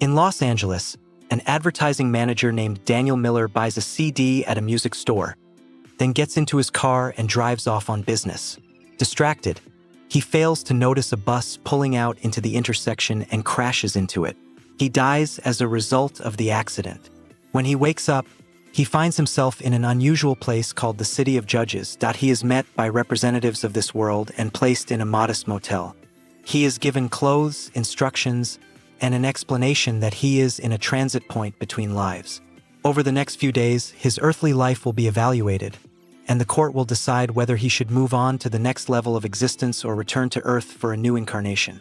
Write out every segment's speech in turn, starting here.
In Los Angeles, an advertising manager named Daniel Miller buys a CD at a music store, then gets into his car and drives off on business. Distracted, he fails to notice a bus pulling out into the intersection and crashes into it. He dies as a result of the accident. When he wakes up, he finds himself in an unusual place called the City of Judges. He is met by representatives of this world and placed in a modest motel. He is given clothes, instructions, and an explanation that he is in a transit point between lives. Over the next few days, his earthly life will be evaluated, and the court will decide whether he should move on to the next level of existence or return to Earth for a new incarnation.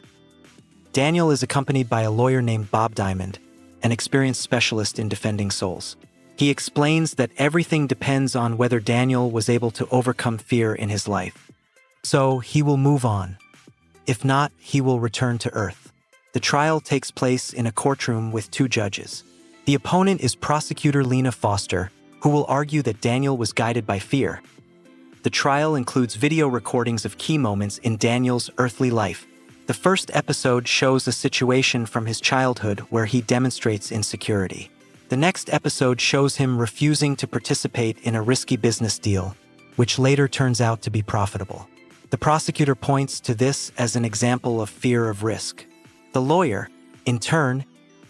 Daniel is accompanied by a lawyer named Bob Diamond, an experienced specialist in defending souls. He explains that everything depends on whether Daniel was able to overcome fear in his life. So he will move on. If not, he will return to Earth. The trial takes place in a courtroom with 2 judges. The opponent is prosecutor Lena Foster, who will argue that Daniel was guided by fear. The trial includes video recordings of key moments in Daniel's earthly life. The first episode shows a situation from his childhood where he demonstrates insecurity. The next episode shows him refusing to participate in a risky business deal, which later turns out to be profitable. The prosecutor points to this as an example of fear of risk. The lawyer, in turn,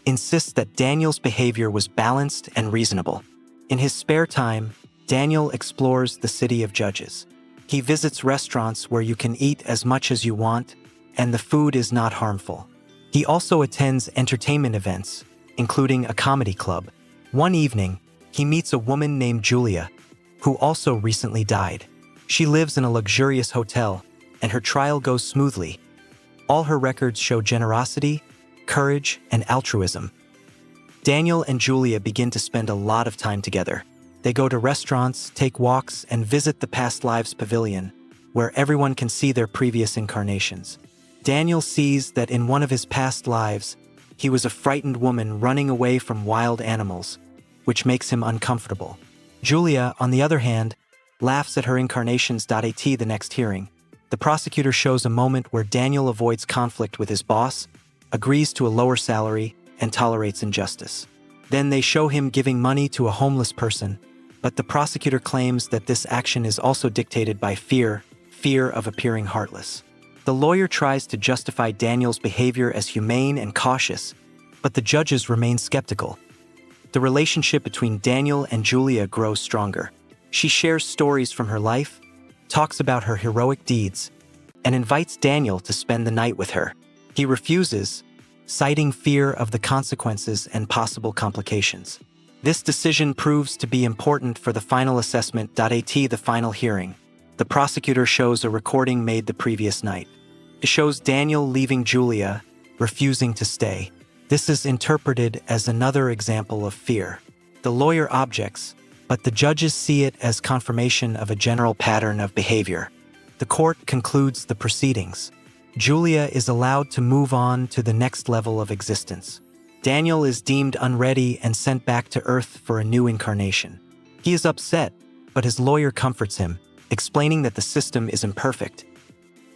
insists that Daniel's behavior was balanced and reasonable. In his spare time, Daniel explores the City of Judges. He visits restaurants where you can eat as much as you want, and the food is not harmful. He also attends entertainment events, including a comedy club. One evening, he meets a woman named Julia, who also recently died. She lives in a luxurious hotel, and her trial goes smoothly. All her records show generosity, courage, and altruism. Daniel and Julia begin to spend a lot of time together. They go to restaurants, take walks, and visit the Past Lives Pavilion, where everyone can see their previous incarnations. Daniel sees that in one of his past lives, he was a frightened woman running away from wild animals, which makes him uncomfortable. Julia, on the other hand, laughs at her incarnations. At the next hearing, the prosecutor shows a moment where Daniel avoids conflict with his boss, agrees to a lower salary, and tolerates injustice. Then they show him giving money to a homeless person, but the prosecutor claims that this action is also dictated by fear of appearing heartless. The lawyer tries to justify Daniel's behavior as humane and cautious, but the judges remain skeptical. The relationship between Daniel and Julia grows stronger. She shares stories from her life, talks about her heroic deeds, and invites Daniel to spend the night with her. He refuses, citing fear of the consequences and possible complications. This decision proves to be important for the final assessment. The final hearing. The prosecutor shows a recording made the previous night. It shows Daniel leaving Julia, refusing to stay. This is interpreted as another example of fear. The lawyer objects, but the judges see it as confirmation of a general pattern of behavior. The court concludes the proceedings. Julia is allowed to move on to the next level of existence. Daniel is deemed unready and sent back to Earth for a new incarnation. He is upset, but his lawyer comforts him, explaining that the system is imperfect.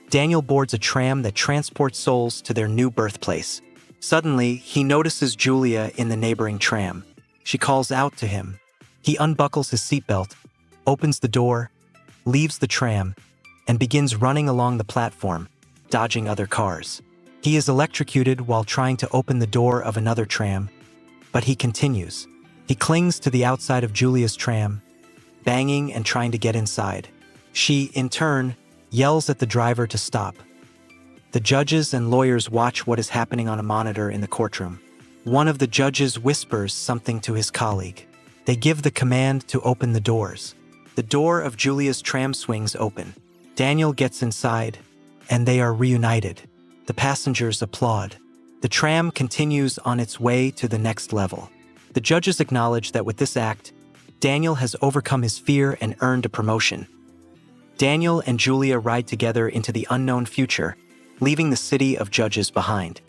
Daniel boards a tram that transports souls to their new birthplace. Suddenly, he notices Julia in the neighboring tram. She calls out to him. He unbuckles his seatbelt, opens the door, leaves the tram, and begins running along the platform, dodging other cars. He is electrocuted while trying to open the door of another tram, but he continues. He clings to the outside of Julia's tram, banging and trying to get inside. She, in turn, yells at the driver to stop. The judges and lawyers watch what is happening on a monitor in the courtroom. One of the judges whispers something to his colleague. They give the command to open the doors. The door of Julia's tram swings open. Daniel gets inside, and they are reunited. The passengers applaud. The tram continues on its way to the next level. The judges acknowledge that with this act, Daniel has overcome his fear and earned a promotion. Daniel and Julia ride together into the unknown future, leaving the City of Judges behind.